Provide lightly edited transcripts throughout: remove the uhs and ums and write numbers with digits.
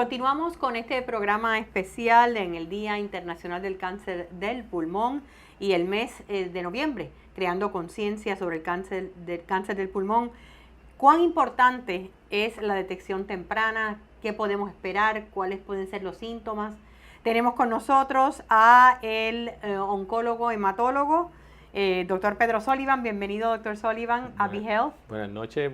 continuamos con este programa especial en el Día Internacional del Cáncer del Pulmón y el mes de noviembre, creando conciencia sobre el cáncer del pulmón. ¿Cuán importante es la detección temprana? ¿Qué podemos esperar? ¿Cuáles pueden ser los síntomas? Tenemos con nosotros a el oncólogo hematólogo, doctor Pedro Sullivan. Bienvenido, doctor Sullivan, a BeHealth. Buenas noches,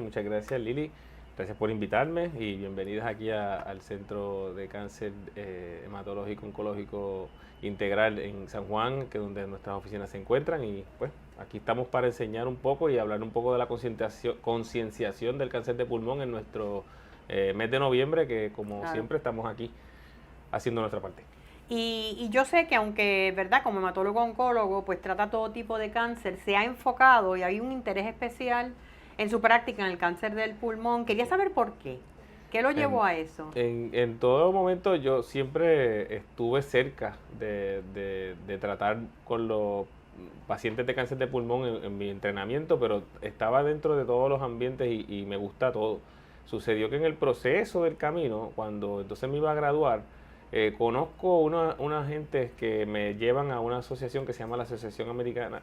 muchas gracias, Lili. Gracias por invitarme y bienvenidos aquí al Centro de Cáncer Hematológico Oncológico Integral en San Juan, que es donde nuestras oficinas se encuentran. Y pues aquí estamos para enseñar un poco y hablar un poco de la concienciación del cáncer de pulmón en nuestro mes de noviembre, que como siempre estamos aquí haciendo nuestra parte. Y yo sé que aunque, ¿verdad?, como hematólogo oncólogo, pues trata todo tipo de cáncer, se ha enfocado y hay un interés especial en su práctica en el cáncer del pulmón. Quería saber por qué. ¿Qué lo llevó a eso? En todo momento yo siempre estuve cerca de tratar con los pacientes de cáncer de pulmón en mi entrenamiento, pero estaba dentro de todos los ambientes y me gusta todo. Sucedió que en el proceso del camino, cuando entonces me iba a graduar, conozco unas gentes que me llevan a una asociación que se llama la Asociación Americana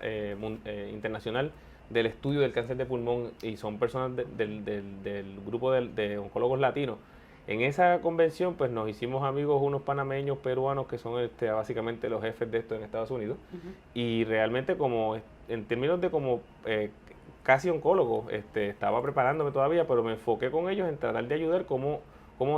Internacional del Estudio del Cáncer de Pulmón, y son personas del grupo de oncólogos latinos. En esa convención pues nos hicimos amigos unos panameños, peruanos, que son básicamente los jefes de esto en Estados Unidos. Y realmente, como en términos de como casi oncólogo, estaba preparándome todavía, pero me enfoqué con ellos en tratar de ayudar cómo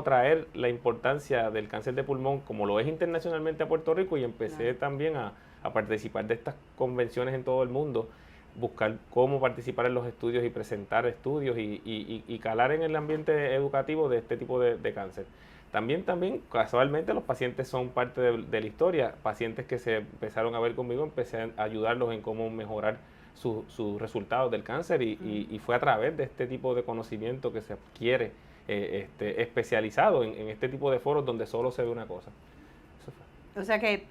traer la importancia del cáncer de pulmón, como lo es internacionalmente, a Puerto Rico, y empecé también a participar de estas convenciones en todo el mundo, buscar cómo participar en los estudios y presentar estudios y calar en el ambiente educativo de este tipo de cáncer. También, casualmente, los pacientes son parte de la historia. Pacientes que se empezaron a ver conmigo, empecé a ayudarlos en cómo mejorar sus resultados del cáncer, y fue a través de este tipo de conocimiento que se adquiere especializado en este tipo de foros donde solo se ve una cosa. O sea que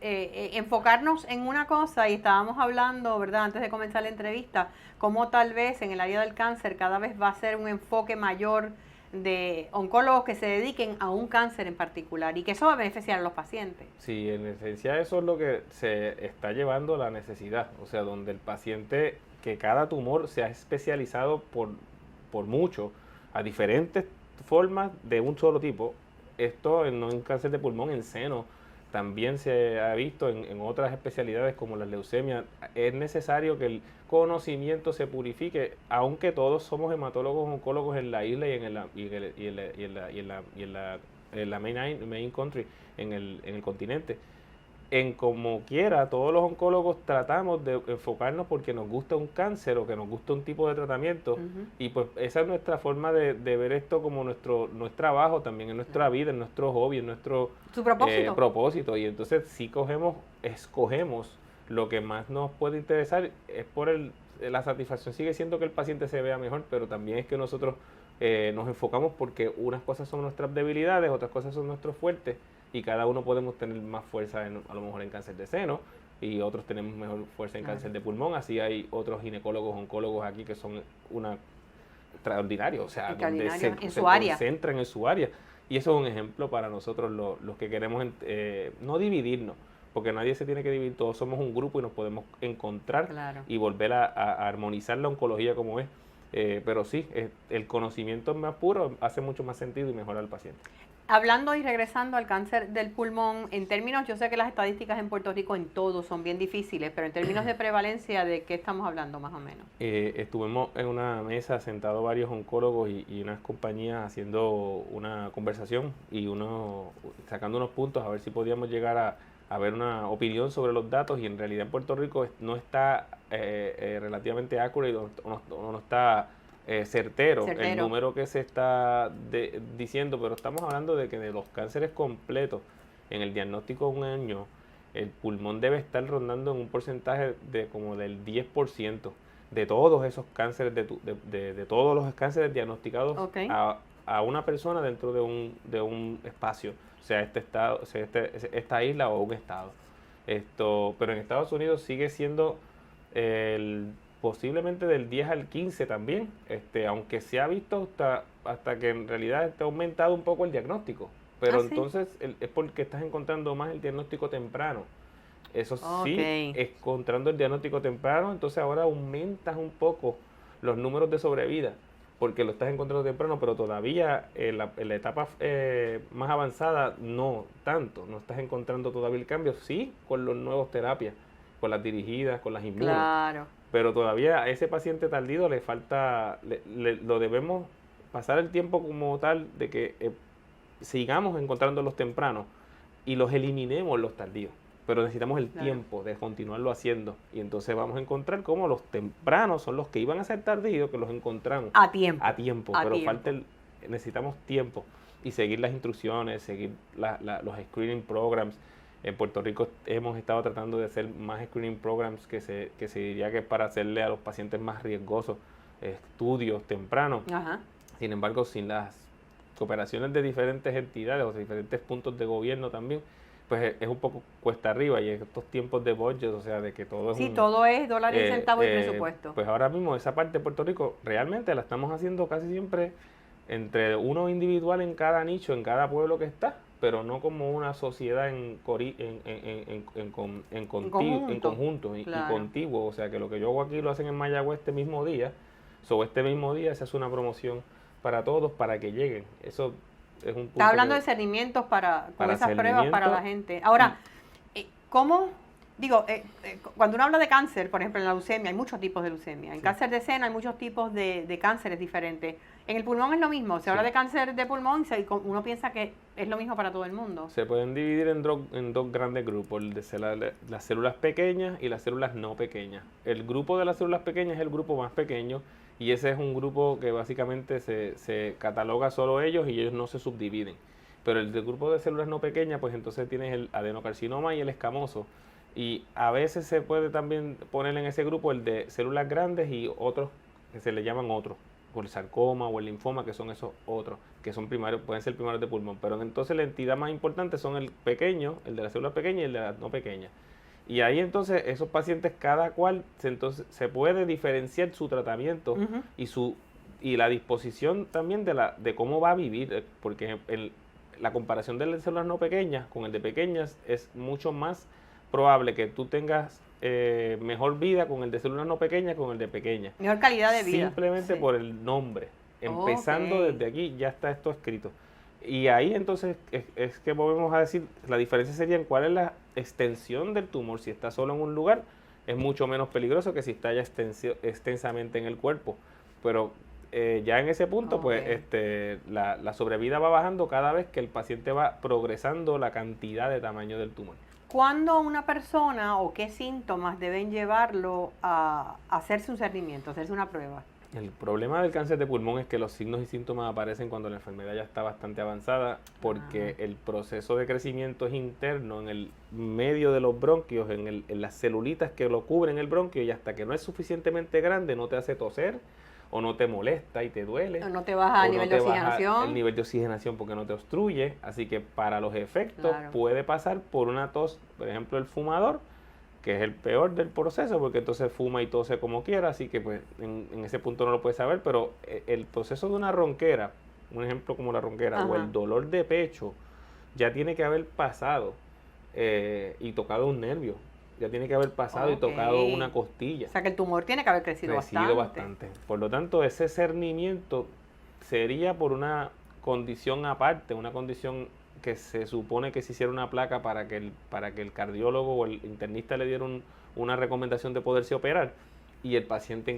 enfocarnos en una cosa, y estábamos hablando, ¿verdad?, antes de comenzar la entrevista, cómo tal vez en el área del cáncer cada vez va a ser un enfoque mayor de oncólogos que se dediquen a un cáncer en particular, y que eso va a beneficiar a los pacientes. Sí, en esencia eso es lo que se está llevando la necesidad, o sea, donde el paciente, que cada tumor se ha especializado por mucho a diferentes formas de un solo tipo. Esto en un cáncer de pulmón, en seno, también se ha visto en otras especialidades como la leucemia. Es necesario que el conocimiento se purifique, aunque todos somos hematólogos oncólogos en la isla y en la main country, en el continente. En como quiera, todos los oncólogos tratamos de enfocarnos porque nos gusta un cáncer o que nos gusta un tipo de tratamiento, y pues esa es nuestra forma de ver esto como nuestro trabajo también, en nuestra vida, en nuestro hobby, en nuestro propósito. Y entonces si escogemos lo que más nos puede interesar, es por la satisfacción sigue siendo que el paciente se vea mejor, pero también es que nosotros nos enfocamos porque unas cosas son nuestras debilidades, otras cosas son nuestros fuertes, y cada uno podemos tener más fuerza a lo mejor en cáncer de seno, y otros tenemos mejor fuerza en cáncer de pulmón. Así hay otros ginecólogos, oncólogos aquí que son extraordinarios, o sea, donde se concentran en su área. Y eso es un ejemplo para nosotros los que queremos no dividirnos, porque nadie se tiene que dividir, todos somos un grupo y nos podemos encontrar y volver a armonizar la oncología como es. Pero sí, el conocimiento más puro hace mucho más sentido y mejora al paciente. Hablando y regresando al cáncer del pulmón, en términos, yo sé que las estadísticas en Puerto Rico en todo son bien difíciles, pero en términos de prevalencia, ¿de qué estamos hablando más o menos? Estuvimos en una mesa sentados varios oncólogos y unas compañías haciendo una conversación y sacando unos puntos a ver si podíamos llegar a ver una opinión sobre los datos, y en realidad en Puerto Rico no está relativamente accurate, no está certero el número que se está diciendo, pero estamos hablando de que de los cánceres completos en el diagnóstico de un año, el pulmón debe estar rondando en un porcentaje de como del 10% de todos esos cánceres, de todos los cánceres diagnosticados a una persona dentro de un espacio, sea estado, sea esta isla o un estado. Pero en Estados Unidos sigue siendo posiblemente del 10 al 15 también, aunque se ha visto hasta que en realidad está aumentado un poco el diagnóstico. pero ¿sí? entonces es porque estás encontrando más el diagnóstico temprano. Eso sí, Ok. encontrando el diagnóstico temprano, entonces ahora aumentas un poco los números de sobrevida, porque lo estás encontrando temprano, pero todavía en la etapa más avanzada no tanto, no estás encontrando todavía el cambio, sí, con las nuevas terapias, con las dirigidas, con las inmunos, Claro. pero todavía a ese paciente tardío le falta, lo debemos pasar el tiempo como tal de que sigamos encontrándolos tempranos y los eliminemos los tardíos. Pero necesitamos el Claro. tiempo de continuarlo haciendo. Y entonces vamos a encontrar cómo los tempranos son los que iban a ser tardíos, que los encontramos A tiempo. a tiempo. A Pero tiempo. necesitamos tiempo y seguir las instrucciones, seguir los screening programs. En Puerto Rico hemos estado tratando de hacer más screening programs que se diría que es para hacerle a los pacientes más riesgosos estudios tempranos. Ajá. Sin embargo, sin las cooperaciones de diferentes entidades o de diferentes puntos de gobierno también, pues es un poco cuesta arriba y en estos tiempos de budget, o sea, de que todo es Sí, todo es dólares y centavos y presupuesto. pues ahora mismo esa parte de Puerto Rico realmente la estamos haciendo casi siempre entre uno individual en cada nicho, en cada pueblo que está, pero no como una sociedad en conjunto y Claro. contiguo, o sea, que lo que yo hago aquí lo hacen en Mayagüez este mismo día, este mismo día se hace una promoción para todos para que lleguen. Eso es un punto. Está hablando de cernimientos con para esas pruebas para la cernimiento. gente. Ahora, ¿cómo? Digo, cuando uno habla de cáncer, por ejemplo, en la leucemia, hay muchos tipos de leucemia. En Sí. cáncer de seno hay muchos tipos de cánceres diferentes. En el pulmón es lo mismo. Se Sí. habla de cáncer de pulmón y uno piensa que es lo mismo para todo el mundo. Se pueden dividir en dos grandes grupos, el de las células pequeñas y las células no pequeñas. El grupo de las células pequeñas es el grupo más pequeño y ese es un grupo que básicamente se cataloga solo ellos y ellos no se subdividen. Pero el del grupo de células no pequeñas, pues entonces tienes el adenocarcinoma y el escamoso. Y a veces se puede también poner en ese grupo el de células grandes y otros que se le llaman otros, o el sarcoma o el linfoma, que son esos otros, que son primarios, pueden ser primarios de pulmón. Pero entonces la entidad más importante son el pequeño, el de las células pequeñas y el de las no pequeñas. Y ahí entonces esos pacientes, cada cual, entonces se puede diferenciar su tratamiento Ujú. y la disposición también de cómo va a vivir, porque la comparación de las células no pequeñas con el de pequeñas es mucho más probable que tú tengas mejor vida con el de células no pequeñas con el de pequeñas. Mejor calidad de vida. Simplemente Sí. por el nombre. Empezando Ok. desde aquí ya está esto escrito. Y ahí entonces es que volvemos a decir, la diferencia sería en cuál es la extensión del tumor. Si está solo en un lugar, es mucho menos peligroso que si está ya extensamente en el cuerpo. Pero ya en ese punto, pues la sobrevida va bajando cada vez que el paciente va progresando la cantidad de tamaño del tumor. ¿Cuándo una persona o qué síntomas deben llevarlo a hacerse un cernimiento, hacerse una prueba? El problema del cáncer de pulmón es que los signos y síntomas aparecen cuando la enfermedad ya está bastante avanzada, porque el proceso de crecimiento es interno en el medio de los bronquios, en las celulitas que lo cubren el bronquio, y hasta que no es suficientemente grande no te hace toser, o no te molesta y te duele, No te baja el o no nivel de te baja oxigenación. el nivel de oxigenación porque no te obstruye, así que para los efectos Claro. puede pasar por una tos, por ejemplo el fumador, que es el peor del proceso, porque entonces fuma y tose como quiera, así que pues en ese punto no lo puedes saber, pero el proceso de una ronquera, un ejemplo como la ronquera, o el dolor de pecho, ya tiene que haber pasado y tocado un nervio, ya tiene que haber pasado y tocado una costilla. O sea que el tumor tiene que haber crecido bastante. Por lo tanto, ese cernimiento sería por una condición aparte, una condición que se supone que se hiciera una placa para que el cardiólogo o el internista le diera una recomendación de poderse operar, y el paciente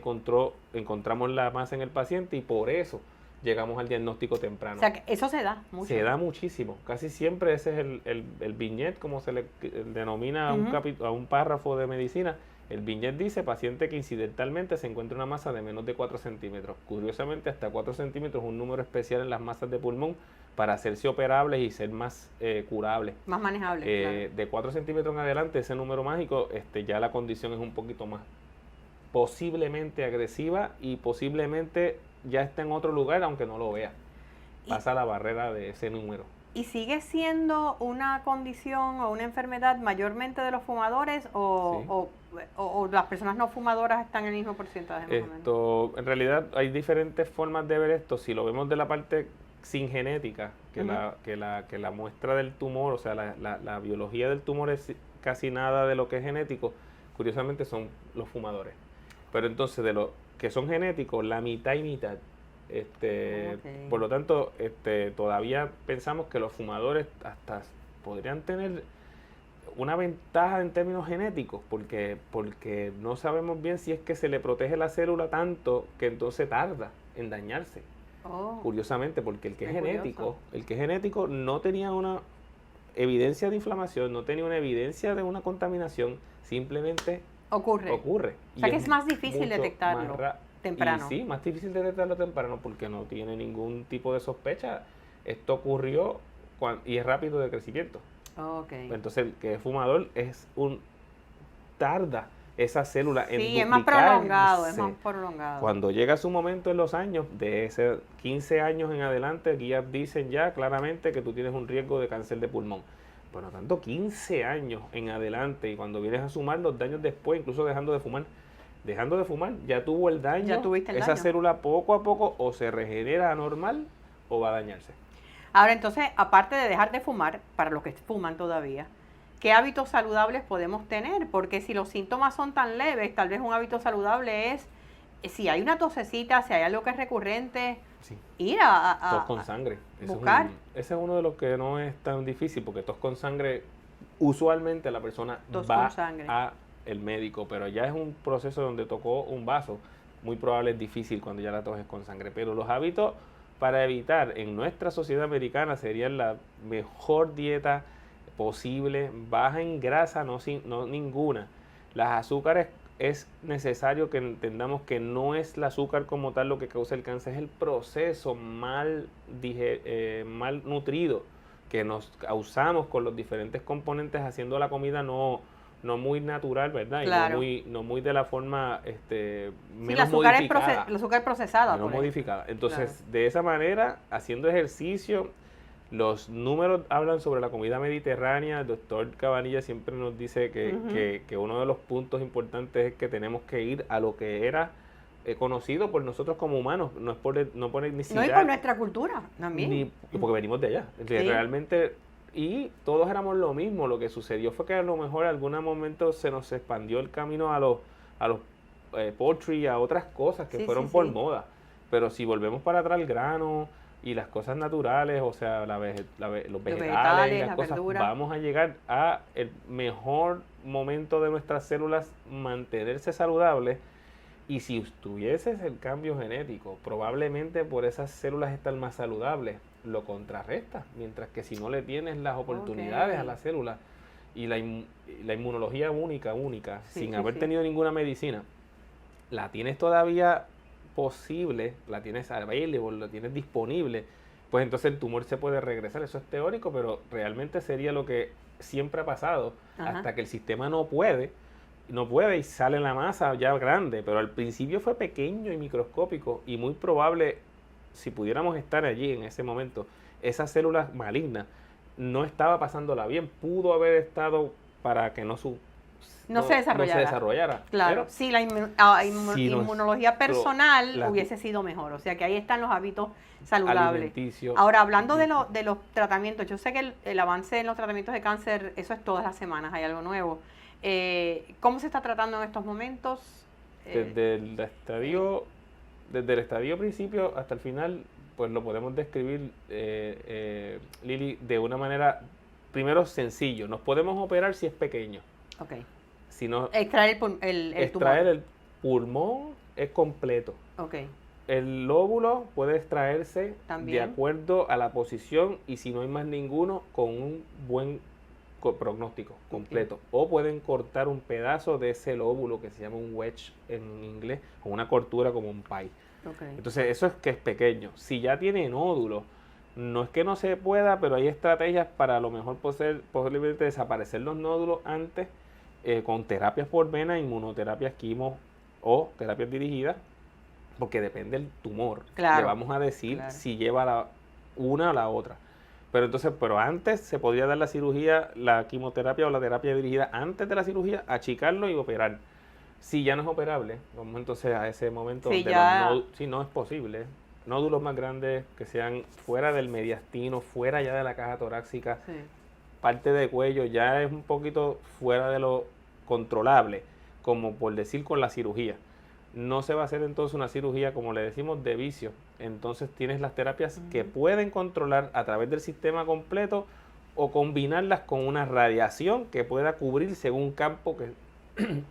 encontramos la masa en el paciente y por eso llegamos al diagnóstico temprano. O sea que eso se da mucho. Se da muchísimo. Casi siempre ese es el viñet, como se le denomina a un párrafo de medicina. El viñet dice: paciente que incidentalmente se encuentra una masa de menos de 4 centímetros. Curiosamente, hasta 4 centímetros es un número especial en las masas de pulmón para hacerse operables y ser más curables. Más manejables. Claro. De 4 centímetros en adelante, ese número mágico, ya la condición es un poquito más posiblemente agresiva y posiblemente ya está en otro lugar, aunque no lo vea. Pasa la barrera de ese número. ¿Y sigue siendo una condición o una enfermedad mayormente de los fumadores o las personas no fumadoras están en el mismo porcentaje? En realidad hay diferentes formas de ver esto. Si lo vemos de la parte sin genética, Ujú. que la muestra del tumor, o sea, la biología del tumor es casi nada de lo que es genético, curiosamente son los fumadores. Pero entonces de los que son genéticos, la mitad y mitad. Por Ok. lo tanto, todavía pensamos que los fumadores hasta podrían tener una ventaja en términos genéticos, porque no sabemos bien si es que se le protege la célula tanto que entonces tarda en dañarse. Oh, Curiosamente, porque qué curioso. el que es genético no tenía una evidencia de inflamación, no tenía una evidencia de una contaminación, simplemente Ocurre. ocurre O y sea que es es más difícil mucho más detectarlo y temprano. sí, más difícil de detectarlo temprano porque no tiene ningún tipo de sospecha. Esto ocurrió y es rápido de crecimiento. Ok. Entonces el que es fumador tarda esa célula en Sí, es más duplicarse. prolongado. Cuando llega su momento en los años, de ese 15 años en adelante, guías dicen ya claramente que tú tienes un riesgo de cáncer de pulmón. Por lo tanto, 15 años en adelante, y cuando vienes a sumar los daños después, incluso dejando de fumar, ya tuvo el Ya daño, tuviste el esa daño. célula poco a poco o se regenera anormal o va a dañarse. Ahora, entonces, aparte de dejar de fumar, para los que fuman todavía, ¿qué hábitos saludables podemos tener? Porque si los síntomas son tan leves, tal vez un hábito saludable es, si hay una tosecita, si hay algo que es recurrente, Sí. ir Tos con sangre. buscar Ese es uno de los que no es tan difícil, porque tos con sangre, usualmente la persona tos con va sangre. a el médico, pero ya es un proceso donde tocó un vaso, muy probable es difícil cuando ya la tos es con sangre. Pero los hábitos para evitar en nuestra sociedad americana serían la mejor dieta posible, baja en grasa, no ninguna. Las azúcares es necesario que entendamos que no es el azúcar como tal lo que causa el cáncer, es el proceso mal nutrido que nos causamos con los diferentes componentes haciendo la comida no muy natural, ¿verdad? Y Claro. no muy de la forma Sí, el azúcar procesada, menos por ejemplo. modificada. Claro. Entonces, de esa manera, haciendo ejercicio, los números hablan sobre la comida mediterránea. El doctor Cabanilla siempre nos dice Ujú. que uno de los puntos importantes es que tenemos que ir a lo que era conocido por nosotros como humanos, no por No, y por etnicidad, nuestra cultura también. ni porque venimos de allá. Sí. Realmente, y todos éramos lo mismo. Lo que sucedió fue que a lo mejor en algún momento se nos expandió el camino a los poultry, a otras cosas que Sí, sí, fueron por sí. moda. Pero si volvemos para atrás al grano y las cosas naturales, o sea, los Los vegetales y vegetales, las las cosas, verduras. vamos a llegar a el mejor momento de nuestras células mantenerse saludables. Y si tuvieses el cambio genético, probablemente por esas células estar más saludables, lo contrarresta. Mientras que si no le tienes las Ok. oportunidades a las células y la inmunología única, Sí, sin sí, haber sí. tenido ninguna medicina, la tienes todavía posible, la tienes available, la tienes disponible, pues entonces el tumor se puede regresar. Eso es teórico, pero realmente sería lo que siempre ha pasado Ajá. hasta que el sistema no puede y sale la masa ya grande, pero al principio fue pequeño y microscópico y muy probable, si pudiéramos estar allí en ese momento, esas células malignas no estaba pasándola bien, pudo haber estado para que No se no se desarrollara. desarrollara, Claro, pero sí, si inmunología nuestro personal la, hubiese sido mejor. O sea que ahí están los hábitos saludables. alimenticio, Ahora, hablando de los tratamientos, yo sé que el avance en los tratamientos de cáncer, eso es todas las semanas, hay algo nuevo. ¿Cómo se está tratando en estos momentos? Eh, desde el eh, estadio, desde el estadio principio hasta el final, pues lo podemos describir, Lili, de una manera, primero sencillo. Nos podemos operar si es pequeño. ok. Si no, Extraer el tumor. extraer el pulmón es completo. Ok, El lóbulo puede extraerse de también. acuerdo a la posición y si no hay más ninguno, con un buen pronóstico Ok, completo. O pueden cortar un pedazo de ese lóbulo que se llama un wedge en inglés, o una cortura como un pie. ok. Entonces eso es que es pequeño. Si ya tiene nódulos, no es que no se pueda, pero hay estrategias para a lo mejor posiblemente desaparecer los nódulos antes con terapias por vena, inmunoterapia, quimo o terapias dirigidas, porque depende del tumor. Le Claro, vamos a decir claro. si lleva una o la otra. Pero entonces, pero antes se podría dar la cirugía, la quimioterapia o la terapia dirigida antes de la cirugía, achicarlo y operar. Si ya no es operable, vamos entonces a ese momento Sí, donde ya. si no es posible. nódulos más grandes, que sean fuera del mediastino, fuera ya de la caja torácica, Sí. parte de cuello, ya es un poquito fuera de lo controlable, como por decir con la cirugía. No se va a hacer entonces una cirugía, como le decimos, de vicio. Entonces tienes las terapias que pueden controlar a través del sistema completo o combinarlas con una radiación que pueda cubrir según un campo que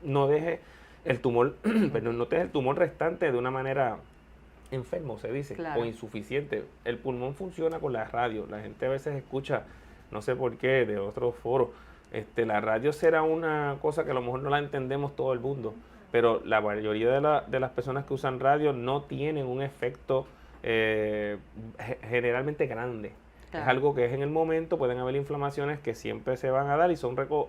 no deje el tumor, pero no deje el tumor restante de una manera enfermo, se dice, Claro. o insuficiente. El pulmón funciona con la radio. La gente a veces escucha, no sé por qué, de otros foros, la radio será una cosa que a lo mejor no la entendemos todo el mundo, pero la mayoría de las personas que usan radio no tienen un efecto generalmente grande. Claro. Es algo que es en el momento, pueden haber inflamaciones que siempre se van a dar y son pero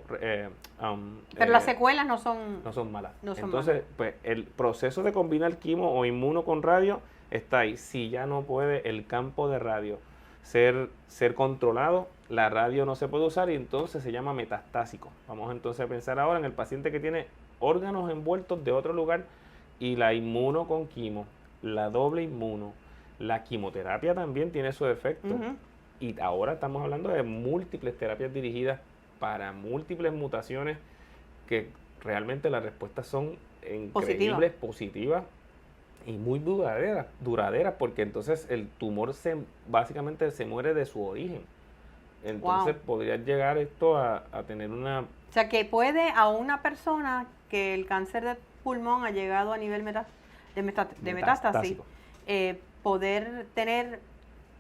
las secuelas no son malas. no son Entonces, malas. pues el proceso de combinar quimo o inmuno con radio está ahí. Si ya no puede el campo de radio ser controlado, la radio no se puede usar y entonces se llama metastásico. Vamos entonces a pensar ahora en el paciente que tiene órganos envueltos de otro lugar y la inmuno con quimo, la doble inmuno, la quimioterapia también tiene su efecto. Y ahora estamos hablando de múltiples terapias dirigidas para múltiples mutaciones que realmente las respuestas son increíbles, positivas y muy duraderas, porque entonces el tumor básicamente se muere de su origen. Entonces podría llegar esto a tener una... O sea, que puede a una persona que el cáncer de pulmón ha llegado a nivel de metástasis, poder tener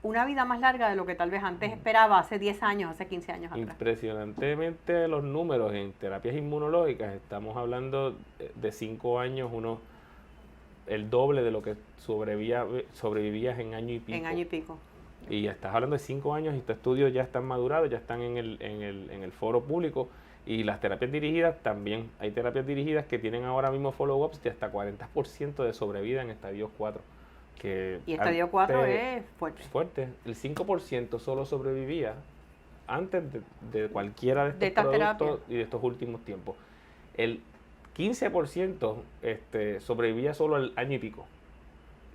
una vida más larga de lo que tal vez antes esperaba hace 10 años, hace 15 años atrás. Impresionantemente los números en terapias inmunológicas, estamos hablando de 5 años, el doble de lo que sobrevivías en año y pico. En año y pico. Y estás hablando de 5 años y estos estudios ya están madurados, ya están en el foro público. Y las terapias dirigidas también. Hay terapias dirigidas que tienen ahora mismo follow-ups de hasta 40% de sobrevida en estadio 4. Y estadio 4 es fuerte. Fuerte. El 5% solo sobrevivía antes de cualquiera de estos productos y de estos últimos tiempos. El 15% sobrevivía solo al año y pico.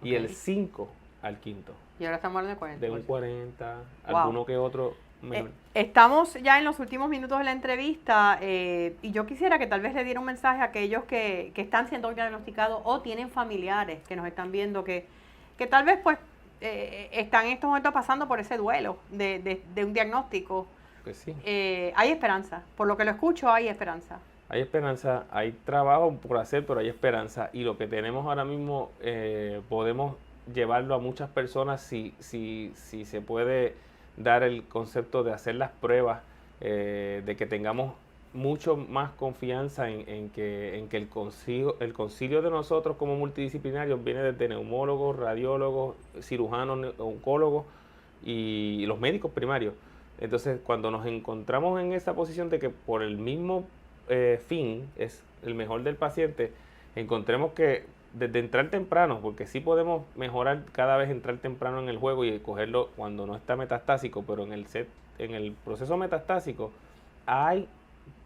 Y el 5% al quinto. Y ahora estamos hablando de 40%. De un 40%, alguno que otro menor. Estamos ya en los últimos minutos de la entrevista y yo quisiera que tal vez le diera un mensaje a aquellos que están siendo diagnosticados o tienen familiares que nos están viendo que tal vez pues están en estos momentos pasando por ese duelo de un diagnóstico. Pues sí. Hay esperanza. Por lo que lo escucho, hay esperanza. Hay esperanza, hay trabajo por hacer, pero hay esperanza. Y lo que tenemos ahora mismo podemos llevarlo a muchas personas si se puede dar el concepto de hacer las pruebas, de que tengamos mucho más confianza en que el concilio de nosotros como multidisciplinarios viene desde neumólogos, radiólogos, cirujanos, oncólogos y los médicos primarios. Entonces, cuando nos encontramos en esa posición de que por el mismo fin es el mejor del paciente, encontremos que desde entrar temprano, porque sí podemos mejorar cada vez entrar temprano en el juego y cogerlo cuando no está metastásico, pero en el proceso metastásico hay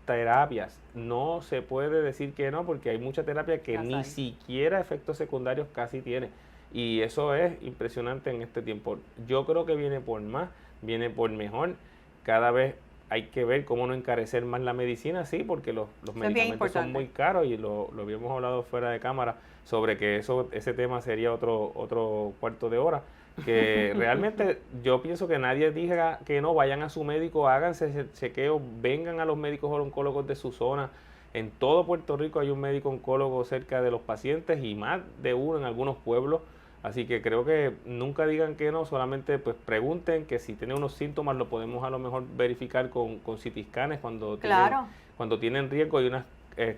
terapias. No se puede decir que no, porque hay mucha terapia que ni siquiera efectos secundarios casi tiene. Y eso es impresionante en este tiempo. Yo creo que viene por más, viene por mejor. Cada vez hay que ver cómo no encarecer más la medicina, sí, porque los medicamentos son muy caros y lo habíamos hablado fuera de cámara sobre que ese tema sería otro cuarto de hora. Que realmente yo pienso que nadie diga que no, vayan a su médico, háganse chequeos, vengan a los médicos oncólogos de su zona. En todo Puerto Rico hay un médico oncólogo cerca de los pacientes y más de uno en algunos pueblos. Así que creo que nunca digan que no, solamente pues pregunten, que si tienen unos síntomas lo podemos a lo mejor verificar con CT scans cuando tienen riesgo. Hay unas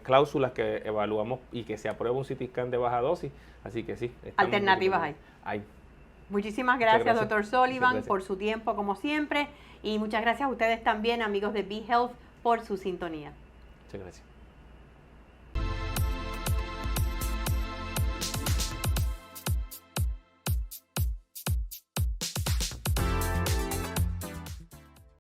cláusulas que evaluamos y que se aprueba un CT scan de baja dosis. Así que sí. Alternativas hay. Muchísimas gracias, Dr. Sullivan, por su tiempo como siempre. Y muchas gracias a ustedes también, amigos de B-Health, por su sintonía. Muchas gracias.